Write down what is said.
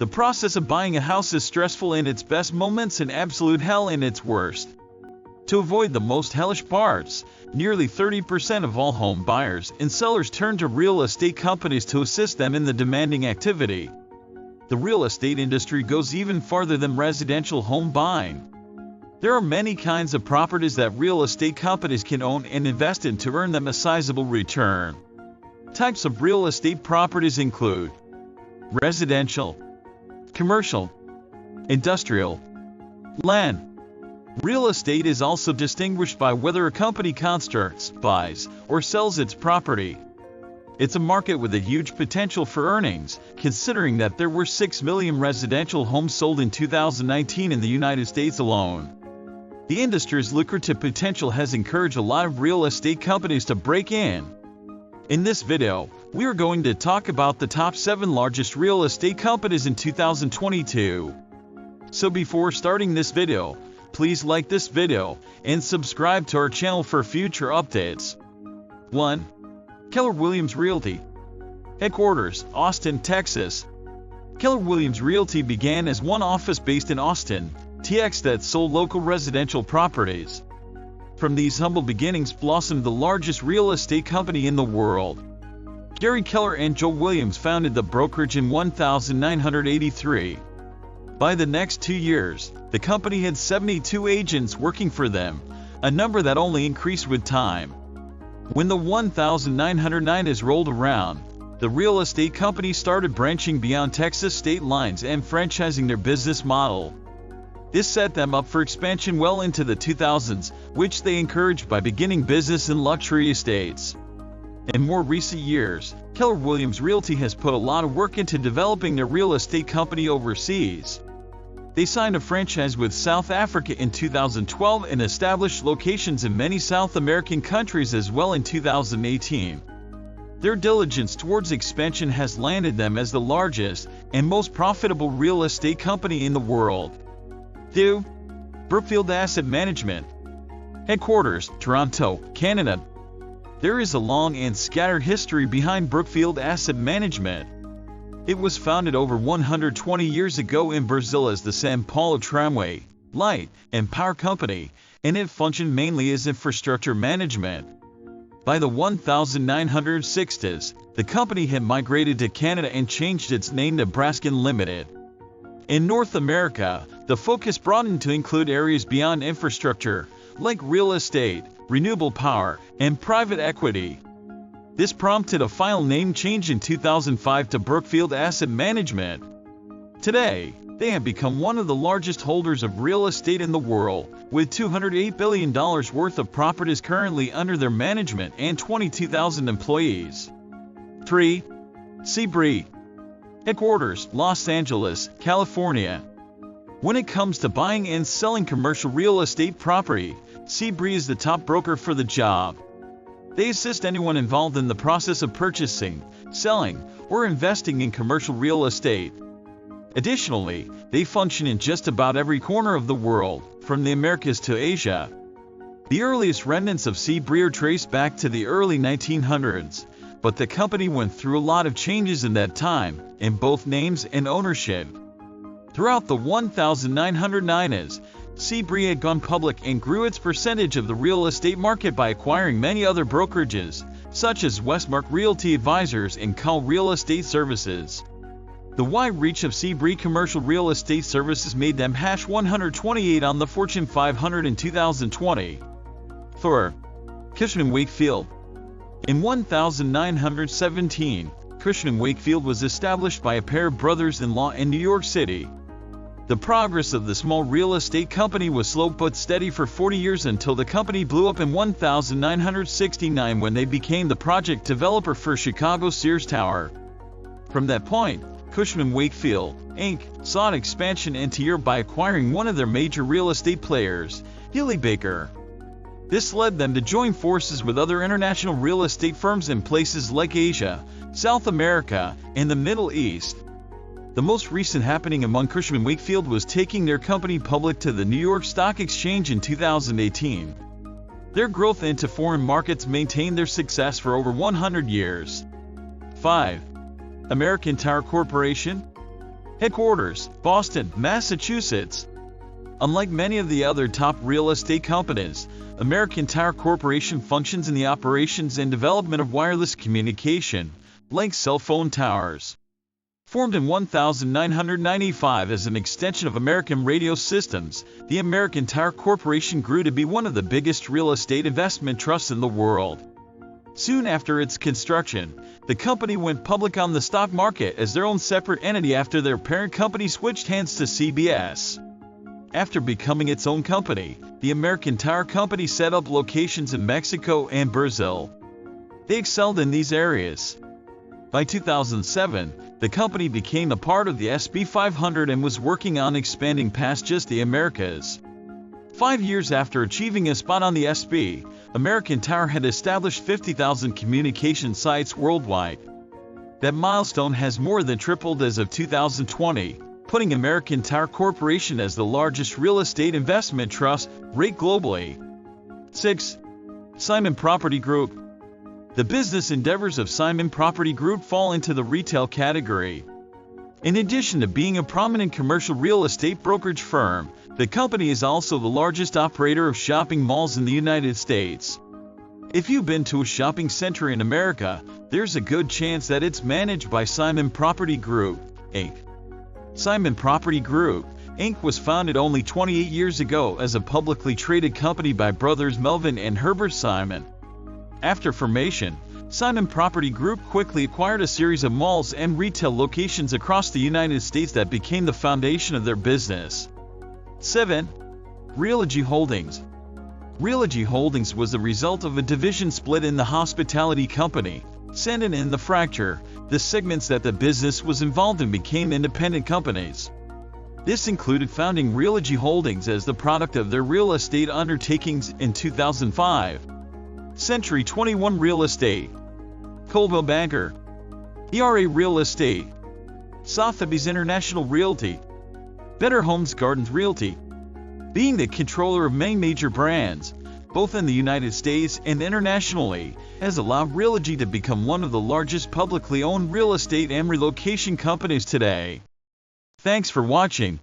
The process of buying a house is stressful in its best moments and absolute hell in its worst. To avoid the most hellish parts, nearly 30% of all home buyers and sellers turn to real estate companies to assist them in the demanding activity. The real estate industry goes even farther than residential home buying. There are many kinds of properties that real estate companies can own and invest in to earn them a sizable return. Types of real estate properties include residential, commercial, industrial, land. Real estate is also distinguished by whether a company constructs, buys, or sells its property. It's a market with a huge potential for earnings, considering that there were 6 million residential homes sold in 2019 in the United States alone. The industry's lucrative potential has encouraged a lot of real estate companies to break in. In this video, we are going to talk about the top 7 largest real estate companies in 2022. So before starting this video, please like this video and subscribe to our channel for future updates. 1. Keller Williams Realty. Headquarters, Austin, Texas. Keller Williams Realty began as one office based in Austin, TX that sold local residential properties. From these humble beginnings blossomed the largest real estate company in the world. Gary Keller and Joe Williams founded the brokerage in 1983. By the next 2 years, the company had 72 agents working for them, a number that only increased with time. When the 1990s rolled around, the real estate company started branching beyond Texas state lines and franchising their business model. This set them up for expansion well into the 2000s, which they encouraged by beginning business in luxury estates. In more recent years, Keller Williams Realty has put a lot of work into developing their real estate company overseas. They signed a franchise with South Africa in 2012 and established locations in many South American countries as well in 2018. Their diligence towards expansion has landed them as the largest and most profitable real estate company in the world. 2. Brookfield Asset Management. Headquarters, Toronto, Canada. There is a long and scattered history behind Brookfield Asset Management. It was founded over 120 years ago in Brazil as the São Paulo Tramway, Light, and Power Company, and it functioned mainly as infrastructure management. By the 1960s, the company had migrated to Canada and changed its name to Brascan Limited. In North America, the focus broadened to include areas beyond infrastructure, like real estate, renewable power, and private equity. This prompted a final name change in 2005 to Brookfield Asset Management. Today, they have become one of the largest holders of real estate in the world, with $208 billion worth of properties currently under their management and 22,000 employees. 3. Seabury. Headquarters, Los Angeles, California. When it comes to buying and selling commercial real estate property, Seabury is the top broker for the job. They assist anyone involved in the process of purchasing, selling, or investing in commercial real estate. Additionally, they function in just about every corner of the world, from the Americas to Asia. The earliest remnants of Seabury are traced back to the early 1900s, but the company went through a lot of changes in that time, in both names and ownership. Throughout the 1990s, Seabury had gone public and grew its percentage of the real estate market by acquiring many other brokerages, such as Westmark Realty Advisors and Call Real Estate Services. The wide reach of Seabury Commercial Real Estate Services made them #128 on the Fortune 500 in 2020. 4. Cushman & Wakefield. In 1917, Cushman & Wakefield was established by a pair of brothers-in-law in New York City. The progress of the small real estate company was slow but steady for 40 years until the company blew up in 1969 when they became the project developer for Chicago's Sears Tower. From that point, Cushman & Wakefield, Inc. sought expansion into Europe by acquiring one of their major real estate players, Healey Baker. This led them to join forces with other international real estate firms in places like Asia, South America, and the Middle East. The most recent happening among Cushman & Wakefield was taking their company public to the New York Stock Exchange in 2018. Their growth into foreign markets maintained their success for over 100 years. 5. American Tower Corporation. Headquarters, Boston, Massachusetts. Unlike many of the other top real estate companies, American Tower Corporation functions in the operations and development of wireless communication, like cell phone towers. Formed in 1995 as an extension of American Radio Systems, the American Tower Corporation grew to be one of the biggest real estate investment trusts in the world. Soon after its construction, the company went public on the stock market as their own separate entity after their parent company switched hands to CBS. After becoming its own company, the American Tower Company set up locations in Mexico and Brazil. They excelled in these areas. By 2007, the company became a part of the S&P 500 and was working on expanding past just the Americas. 5 years after achieving a spot on the S&P, American Tower had established 50,000 communication sites worldwide. That milestone has more than tripled as of 2020, putting American Tower Corporation as the largest real estate investment trust rate globally. 6. Simon Property Group. The business endeavors of Simon Property Group fall into the retail category. In addition to being a prominent commercial real estate brokerage firm, the company is also the largest operator of shopping malls in the United States. If you've been to a shopping center in America, there's a good chance that it's managed by Simon Property Group, Inc. Simon Property Group, Inc. was founded only 28 years ago as a publicly traded company by brothers Melvin and Herbert Simon. After formation, Simon Property Group quickly acquired a series of malls and retail locations across the United States that became the foundation of their business. 7. Realogy Holdings. Realogy Holdings was the result of a division split in the hospitality company, Sandon and the fracture. The segments that the business was involved in became independent companies. This included founding Realogy Holdings as the product of their real estate undertakings in 2005. Century 21 Real Estate, Coldwell Banker, ERA Real Estate, Sotheby's International Realty, Better Homes Gardens Realty. Being the controller of many major brands, both in the United States and internationally, has allowed Realogy to become one of the largest publicly owned real estate and relocation companies today. Thanks for watching.